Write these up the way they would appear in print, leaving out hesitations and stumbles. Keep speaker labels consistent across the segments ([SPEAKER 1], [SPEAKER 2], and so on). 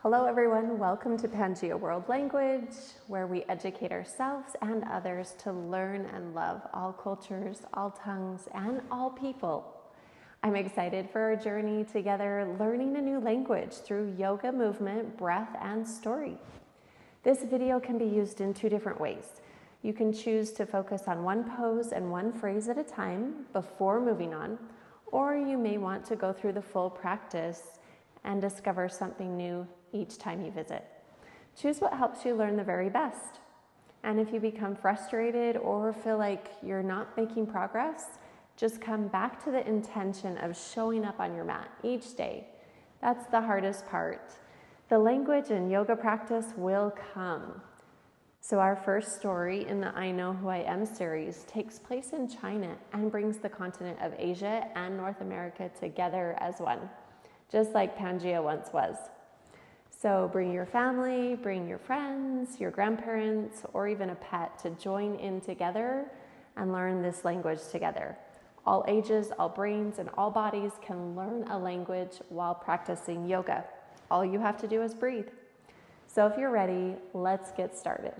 [SPEAKER 1] Hello everyone, welcome to Pangea World Language, where we educate ourselves and others to learn and love all cultures, all tongues, and all people. I'm excited for our journey together, learning a new language through yoga, movement, breath, and story. This video can be used in two different ways. You can choose to focus on one pose and one phrase at a time before moving on, or you may want to go through the full practice and discover something new each time you visit. Choose what helps you learn the very best. And if you become frustrated or feel like you're not making progress, just come back to the intention of showing up on your mat each day. That's the hardest part. The language and yoga practice will come. So our first story in the I Know Who I Am series takes place in China and brings the continent of Asia and North America together as one, just like Pangea once was. So bring your family, bring your friends, your grandparents, or even a pet to join in together and learn this language together. All ages, all brains, and all bodies can learn a language while practicing yoga. All you have to do is breathe. So if you're ready, let's get started.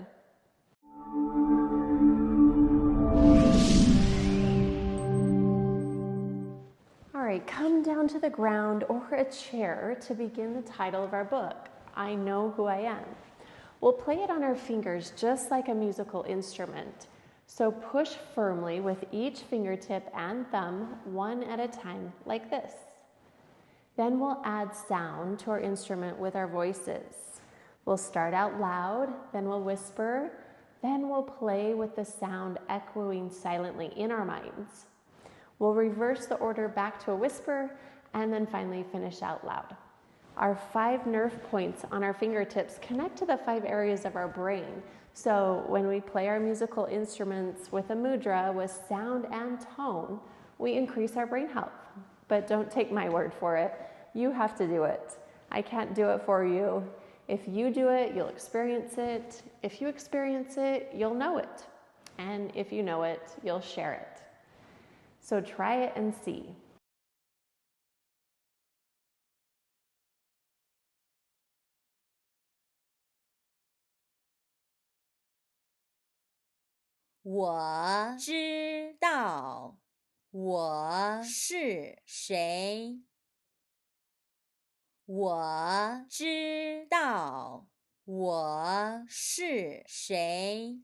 [SPEAKER 1] All right, come down to the ground or a chair to begin the title of our book, I Know Who I Am. We'll play it on our fingers just like a musical instrument. So push firmly with each fingertip and thumb one at a time like this. Then we'll add sound to our instrument with our voices. We'll start out loud, then we'll whisper, then we'll play with the sound echoing silently in our minds. We'll reverse the order back to a whisper and then finally finish out loud. Our 5 nerve points on our fingertips connect to the 5 areas of our brain. So when we play our musical instruments with a mudra, with sound and tone, we increase our brain health. But don't take my word for it. You have to do it. I can't do it for you. If you do it, you'll experience it. If you experience it, you'll know it. And if you know it, you'll share it. So try it and see.
[SPEAKER 2] 我知道我是谁。我知道我是谁。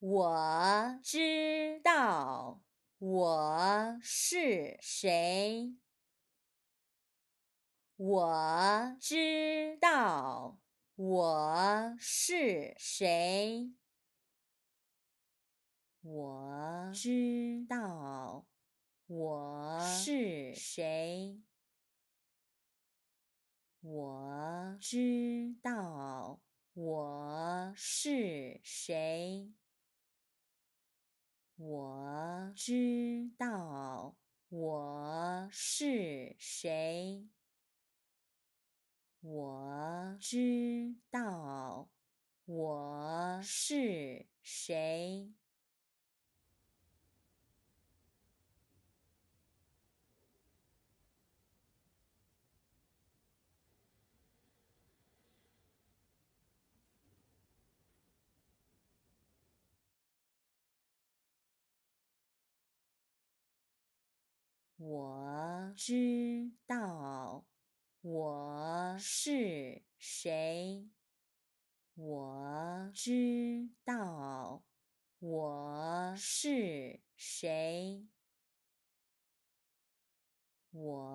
[SPEAKER 2] 我知道我是谁。我知道我是谁。我知道我是谁。我知道我是谁。我知道我是谁。我知道我是谁。我知道我是谁。我知道我是谁。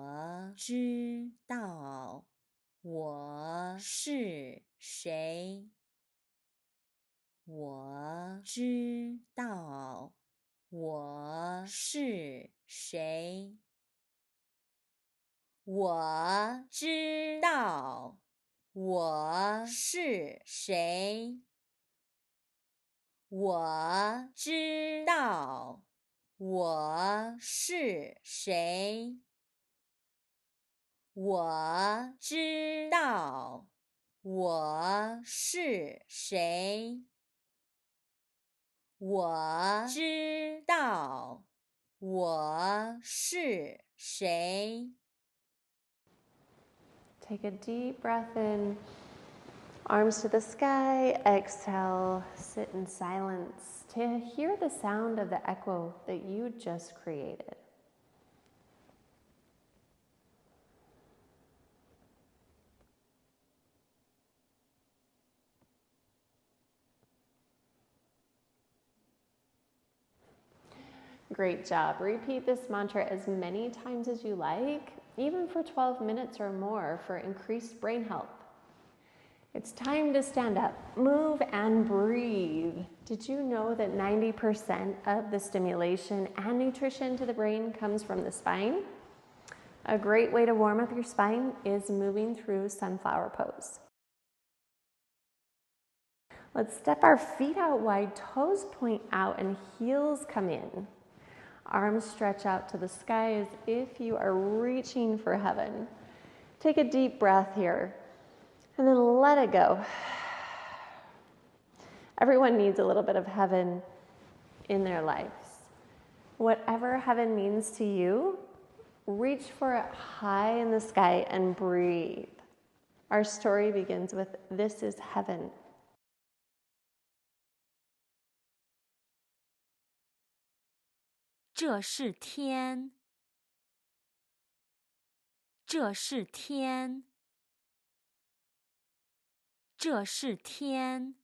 [SPEAKER 2] 我知道我是谁。我知道我是谁。我知道我是谁。我知道我是谁。我知道我是谁。我知道我是谁。
[SPEAKER 1] Take a deep breath in, arms to the sky, exhale, sit in silence to hear the sound of the echo that you just created. Great job. Repeat this mantra as many times as you like, even for 12 minutes or more for increased brain health. It's time to stand up, move, and breathe. Did you know that 90% of the stimulation and nutrition to the brain comes from the spine? A great way to warm up your spine is moving through sunflower pose. Let's step our feet out wide, toes point out, and heels come in. Arms stretch out to the sky as if you are reaching for heaven. Take a deep breath here, and then let it go. Everyone needs a little bit of heaven in their lives. Whatever heaven means to you, reach for it high in the sky and breathe. Our story begins with, "This is heaven."
[SPEAKER 2] 这是天，这是天，这是天。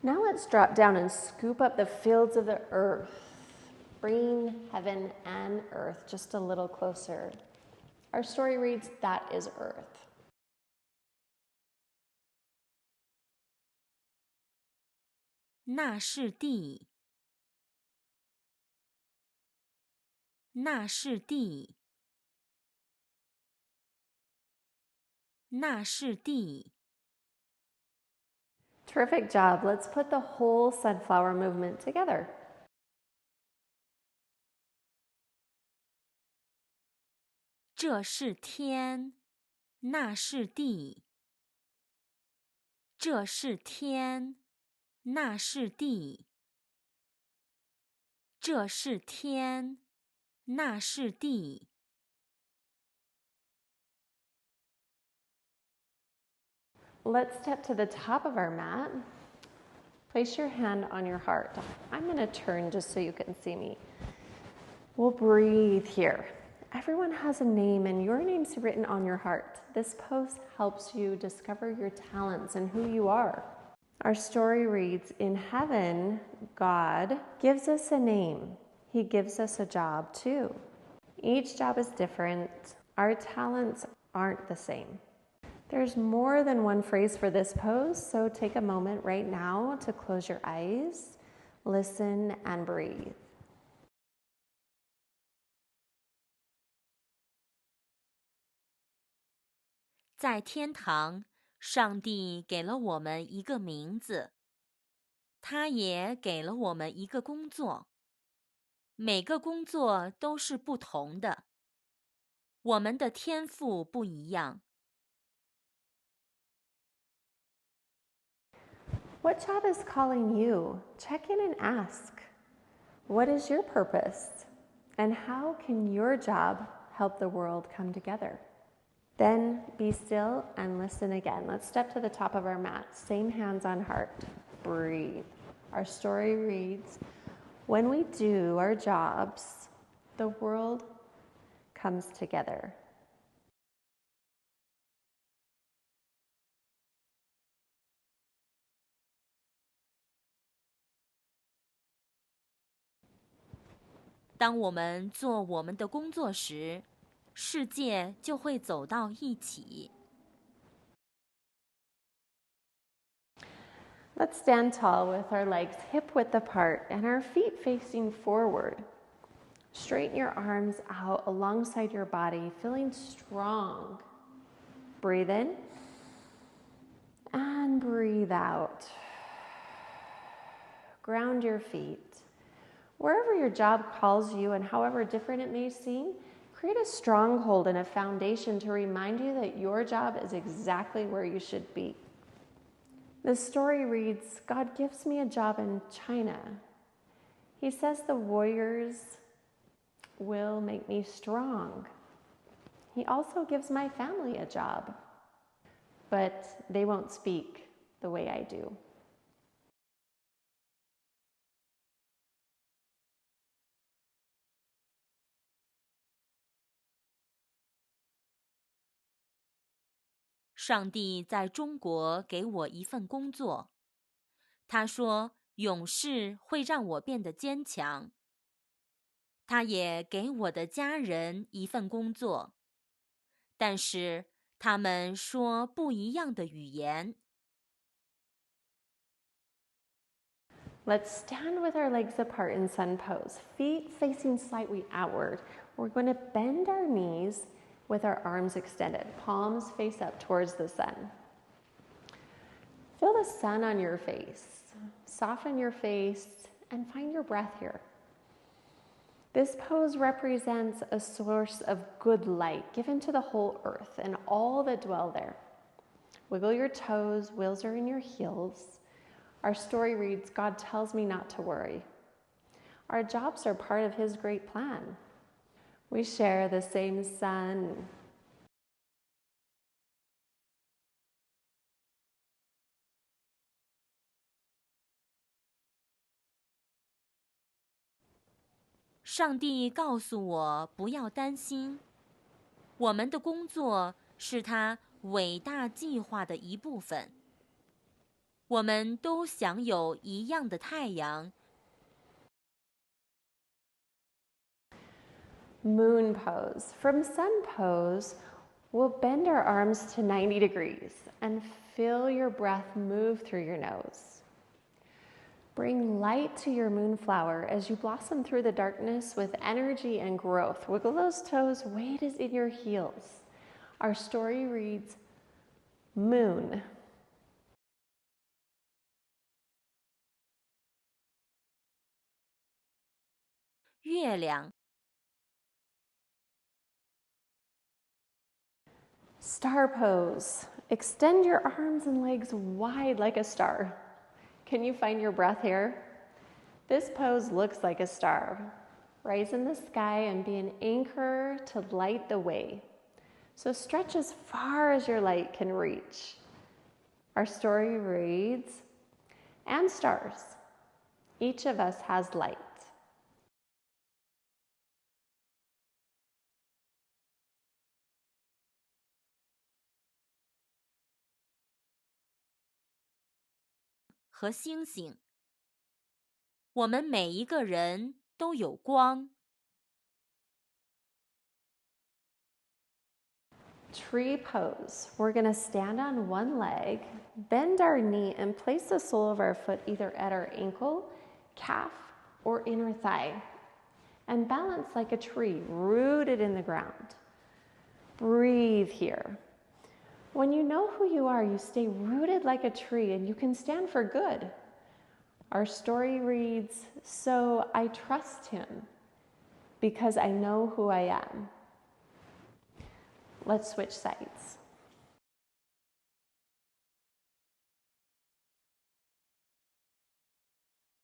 [SPEAKER 1] Now let's drop down and scoop up the fields of the earth, bringing heaven and earth just a little closer. Our story reads, "That is earth."
[SPEAKER 2] 那是地，那是地，那是地。
[SPEAKER 1] Terrific job. Let's put the whole sunflower movement together.
[SPEAKER 2] 这是天，那是地，这是天，那是地，这是天，那是地。
[SPEAKER 1] Let's step to the top of our mat. Place your hand on your heart. I'm going to turn just so you can see me. We'll breathe here. Everyone has a name, and your name's written on your heart. This pose helps you discover your talents and who you are. Our story reads, "In heaven, God gives us a name. He gives us a job too. Each job is different. Our talents aren't the same." There's more than one phrase for this pose, so take a moment right now to close your eyes, listen, and breathe.
[SPEAKER 2] 在天堂，上帝给了我们一个名字，他也给了我们一个工作。每个工作都是不同的，我们的天赋不一样。
[SPEAKER 1] What job is calling you? Check in and ask, what is your purpose? And how can your job help the world come together? Then be still and listen again. Let's step to the top of our mat. Same hands on heart. Breathe. Our story reads, "When we do our jobs, the world comes together."
[SPEAKER 2] "当我们做我们的工作时，世界就会走到一起。
[SPEAKER 1] Let's stand tall with our legs hip width apart and our feet facing forward. Straighten your arms out alongside your body, feeling strong. Breathe in and breathe out. Ground your feet. Wherever your job calls you and however different it may seem, create a stronghold and a foundation to remind you that your job is exactly where you should be. The story reads, "God gives me a job in China. He says the warriors will make me strong. He also gives my family a job, but they won't speak the way I do.
[SPEAKER 2] 上帝在中国给我一份工作，他说勇士会让我变得坚强。他也给我的家人一份工作，但是他们说不一样的语言。
[SPEAKER 1] Let's stand with our legs apart in sun pose, feet facing slightly outward. We're going to bend our knees with our arms extended, palms face up towards the sun. Feel the sun on your face. Soften your face and find your breath here. This pose represents a source of good light given to the whole earth and all that dwell there. Wiggle your toes, wheels are in your heels. Our story reads, God tells me not to worry. Our jobs are part of His great plan. We share the same sun.
[SPEAKER 2] 「上帝告诉我不要担心，我们的工作是他伟大计划的一部分。我们都享有一样的太阳。
[SPEAKER 1] Moon pose. From sun pose, we'll bend our arms to 90 degrees and feel your breath move through your nose. Bring light to your moonflower as you blossom through the darkness with energy and growth. Wiggle those toes, weight is in your heels. Our story reads, Moon.
[SPEAKER 2] 月亮。
[SPEAKER 1] Star pose. Extend your arms and legs wide like a star. Can you find your breath here? This pose looks like a star. Rise in the sky and be an anchor to light the way. So stretch as far as your light can reach. Our story reads, and stars. Each of us has light.
[SPEAKER 2] 和星星，我们每一个人都有光。
[SPEAKER 1] Tree pose. We're going to stand on one leg, bend our knee, and place the sole of our foot either at our ankle, calf, or inner thigh, and balance like a tree rooted in the ground. Breathe here. When you know who you are, you stay rooted like a tree and you can stand for good. Our story reads, so I trust Him because I know who I am. Let's switch sides.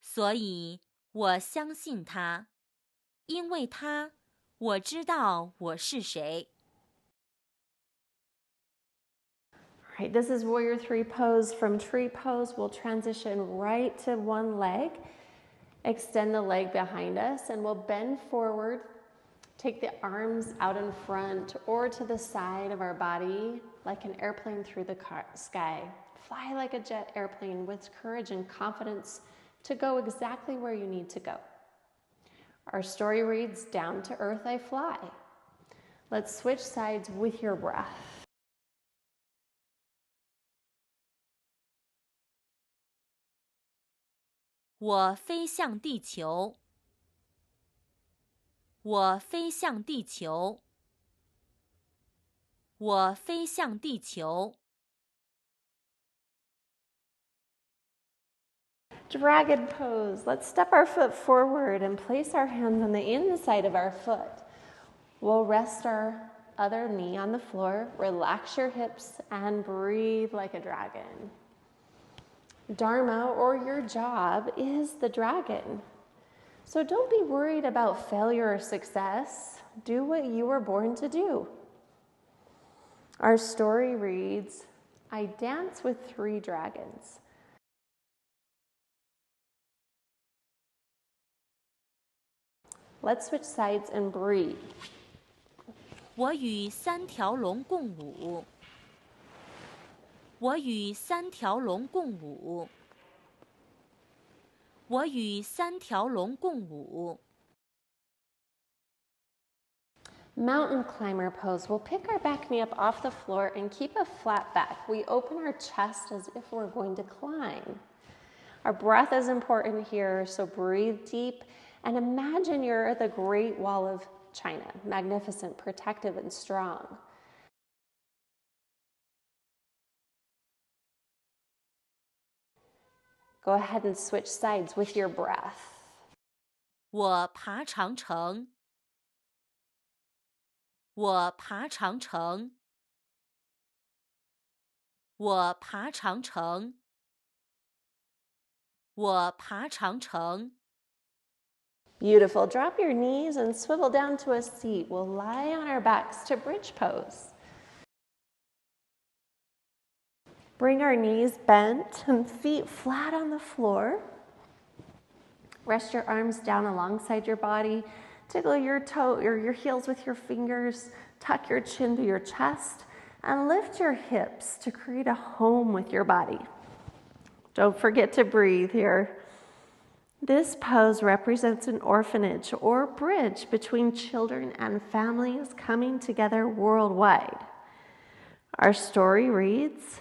[SPEAKER 2] 所以我相信他，因为他，我知道我是谁。
[SPEAKER 1] All right, this is Warrior 3 pose. From tree pose, we'll transition right to one leg. Extend the leg behind us and we'll bend forward. Take the arms out in front or to the side of our body like an airplane through the sky. Fly like a jet airplane with courage and confidence to go exactly where you need to go. Our story reads, down to earth I fly. Let's switch sides with your breath.
[SPEAKER 2] 我飞向地球，我飞向地球，我飞向地球。
[SPEAKER 1] Dragon pose. Let's step our foot forward and place our hands on the inside of our foot. We'll rest our other knee on the floor, relax your hips, and breathe like a dragon. Dharma, or your job, is the dragon. So don't be worried about failure or success. Do what you were born to do. Our story reads, I dance with 3 dragons. Let's switch sides and breathe.
[SPEAKER 2] 我与3条龙共舞。我与3条龙共舞。我与3条龙共舞。
[SPEAKER 1] Mountain climber pose. We'll pick our back knee up off the floor and keep a flat back. We open our chest as if we're going to climb. Our breath is important here, so breathe deep and imagine you're the Great Wall of China, magnificent, protective, and strong. Go ahead and switch sides with your breath.
[SPEAKER 2] 我爬长城。我爬长城。我爬长城。我爬长城。
[SPEAKER 1] Beautiful. Drop your knees and swivel down to a seat. We'll lie on our backs to bridge pose. Bring our knees bent and feet flat on the floor. Rest your arms down alongside your body. Tickle your heels with your fingers. Tuck your chin to your chest and lift your hips to create a home with your body. Don't forget to breathe here. This pose represents an orphanage or bridge between children and families coming together worldwide. Our story reads,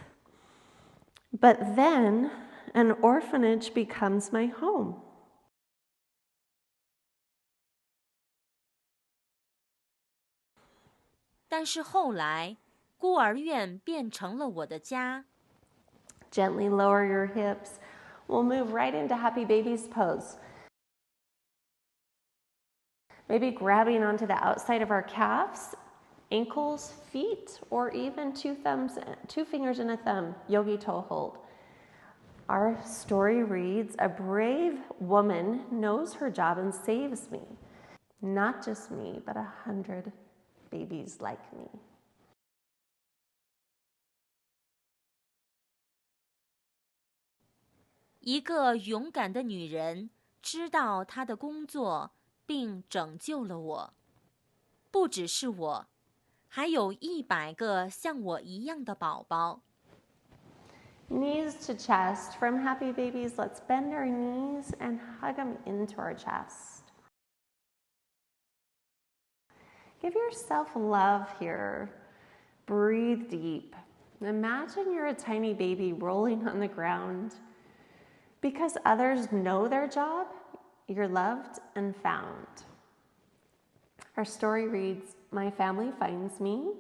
[SPEAKER 1] but then an orphanage becomes my home.
[SPEAKER 2] 但是后来，孤儿院变成了我的家。
[SPEAKER 1] Gently lower your hips. We'll move right into happy babies pose. Maybe grabbing onto the outside of our calves, ankles, feet, or even 2 fingers and a thumb, yogi toe hold. Our story reads, a brave woman knows her job and saves me. Not just me, but 100 babies like me.
[SPEAKER 2] 一个勇敢的女人知道她的工作，并拯救了我。不只是我，还有100个像我一样的宝宝。
[SPEAKER 1] Knees to chest. From happy babies, let's bend our knees and hug them into our chest. Give yourself love here. Breathe deep. Imagine you're a tiny baby rolling on the ground. Because others know their job, you're loved and found. Our story reads, my family finds me,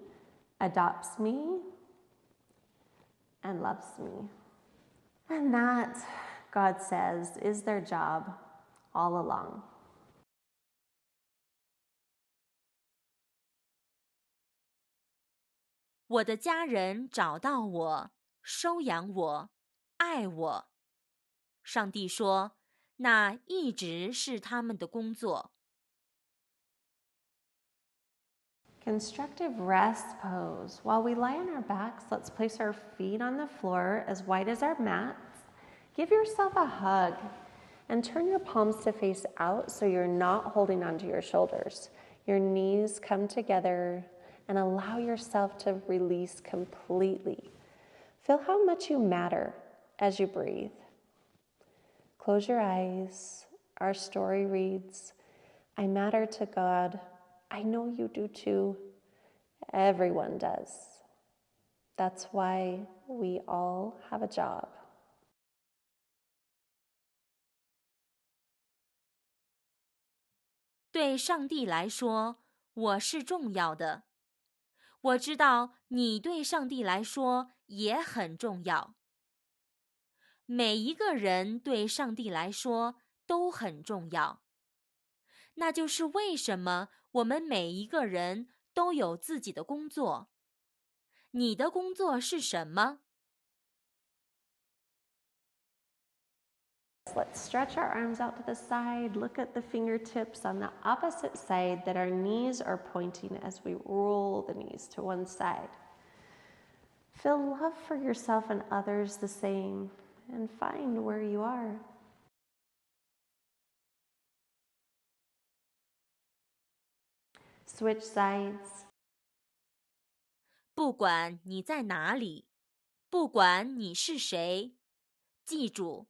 [SPEAKER 1] adopts me, and loves me. And that, God says, is their job all along.
[SPEAKER 2] 我的家人找到我，收养我，爱我。上帝说，那一直是他们的工作。
[SPEAKER 1] Constructive rest pose. While we lie on our backs, let's place our feet on the floor as wide as our mats. Give yourself a hug and turn your palms to face out so you're not holding onto your shoulders. Your knees come together and allow yourself to release completely. Feel how much you matter as you breathe. Close your eyes. Our story reads, I matter to God. I know you do too. Everyone does. That's why we all have a job.
[SPEAKER 2] 对上帝来说，我是重要的。我知道你对上帝来说也很重要。每一个人对上帝来说都很重要。那就是为什么我们每一个人都有自己的工作。你的工作是什么？
[SPEAKER 1] Let's stretch our arms out to the side. Look at the fingertips on the opposite side that our knees are pointing as we roll the knees to one side. Feel love for yourself and others the same, and find where you are. Switch sides.
[SPEAKER 2] 不管你在哪里，不管你是谁，记住，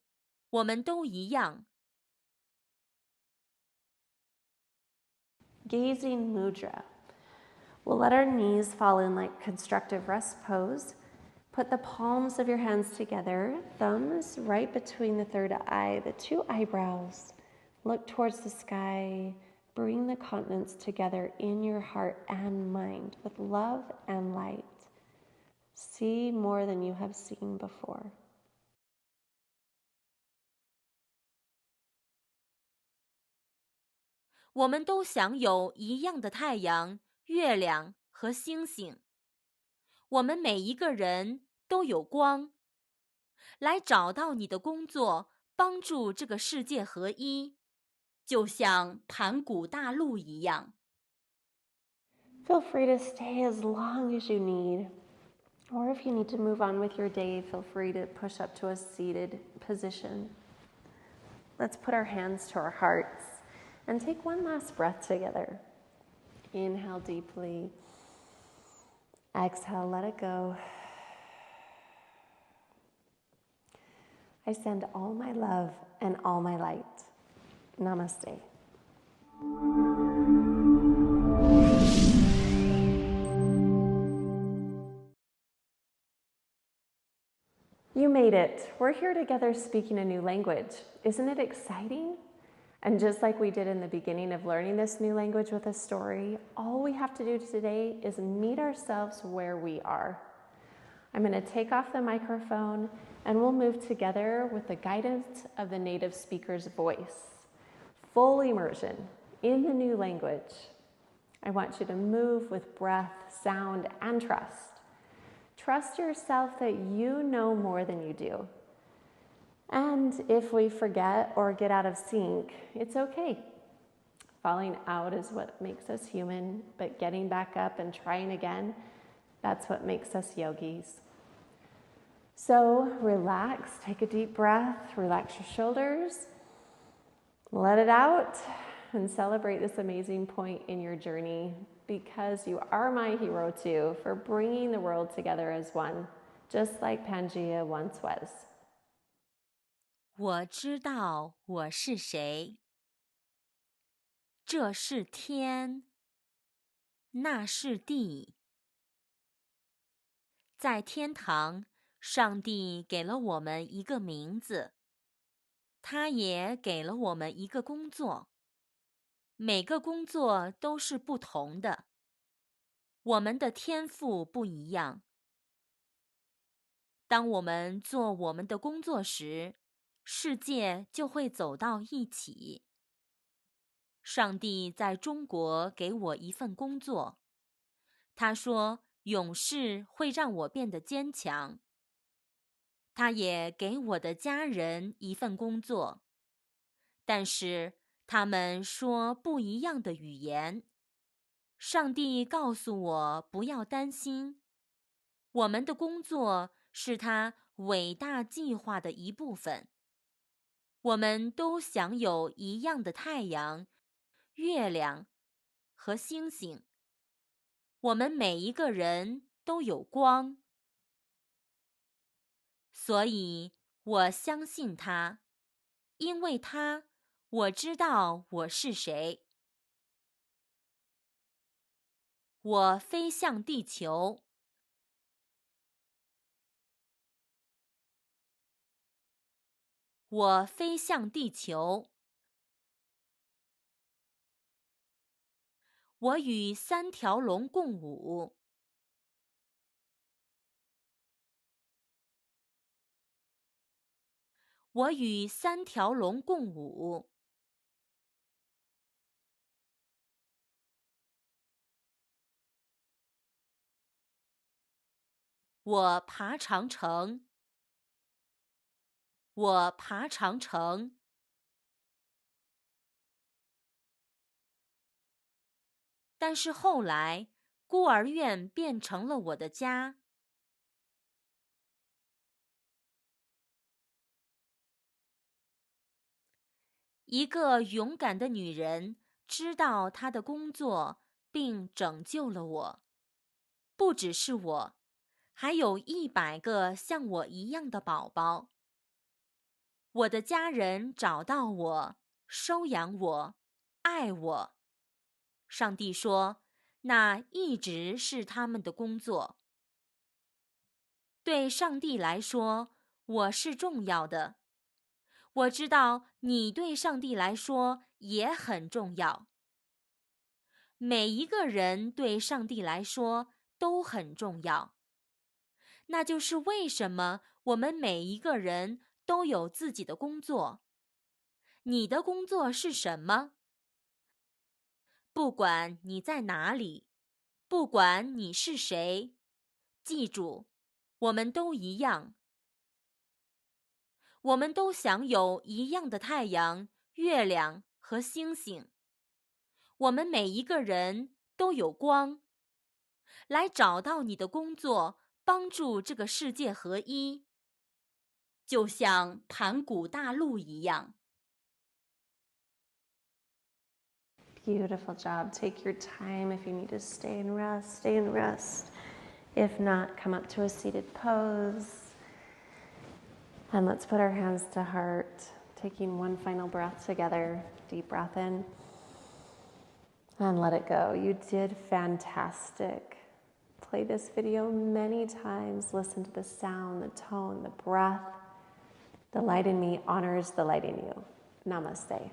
[SPEAKER 2] 我们都一样。
[SPEAKER 1] Gazing mudra. We'll let our knees fall in like constructive rest pose. Put the palms of your hands together, thumbs right between the third eye, the two eyebrows. Look towards the sky. Bring the continents together in your heart and mind with love and light. See more than you have seen before.
[SPEAKER 2] 我们都享有一样的太阳、月亮和星星。我们每一个人都有光。来找到你的工作，帮助这个世界合一，就像盘古大陆一样。
[SPEAKER 1] Feel free to stay as long as you need. Or if you need to move on with your day, feel free to push up to a seated position. Let's put our hands to our hearts and take one last breath together. Inhale deeply. Exhale, let it go. I send all my love and all my light. Namaste. You made it. We're here together speaking a new language. Isn't it exciting? And just like we did in the beginning of learning this new language with a story, all we have to do today is meet ourselves where we are. I'm going to take off the microphone and we'll move together with the guidance of the native speaker's voice. Full immersion in the new language. I want you to move with breath, sound, and trust. Trust yourself that you know more than you do. And if we forget or get out of sync, it's okay. Falling out is what makes us human, but getting back up and trying again, that's what makes us yogis. So relax, take a deep breath, relax your shoulders, let it out, and celebrate this amazing point in your journey because you are my hero too for bringing the world together as one, just like Pangaea once was.
[SPEAKER 2] 我知道我是谁，这是天，那是地。在天堂，上帝给了我们一个名字，他也给了我们一个工作。每个工作都是不同的，我们的天赋不一样。当我们做我们的工作时，世界就会走到一起。上帝在中国给我一份工作，他说勇士会让我变得坚强。他也给我的家人一份工作，但是他们说不一样的语言。上帝告诉我不要担心，我们的工作是他伟大计划的一部分。我们都享有一样的太阳、月亮和星星。我们每一个人都有光，所以我相信他，因为他，我知道我是谁。我飞向地球，我飞向地球。我与三条龙共舞，我与三条龙共舞。我爬长城，我爬长城。但是后来，孤儿院变成了我的家。一个勇敢的女人知道她的工作，并拯救了我。不只是我，还有100个像我一样的宝宝。我的家人找到我，收养我，爱我。上帝说，那一直是他们的工作。对上帝来说，我是重要的。我知道你对上帝来说也很重要。每一个人对上帝来说都很重要。那就是为什么我们每一个人都有自己的工作。你的工作是什么？不管你在哪里，不管你是谁，记住，我们都一样。我们都享有一样的太阳、月亮和星星。我们每一个人都有光。来找到你的工作，帮助这个世界合一，就像盘古大陆一样。
[SPEAKER 1] Beautiful job. Take your time. If you need to stay and rest, stay and rest. If not, come up to a seated pose. And let's put our hands to heart, taking one final breath together. Deep breath in. And let it go. You did fantastic. Play this video many times. Listen to the sound, the tone, the breath. The light in me honors the light in you. Namaste.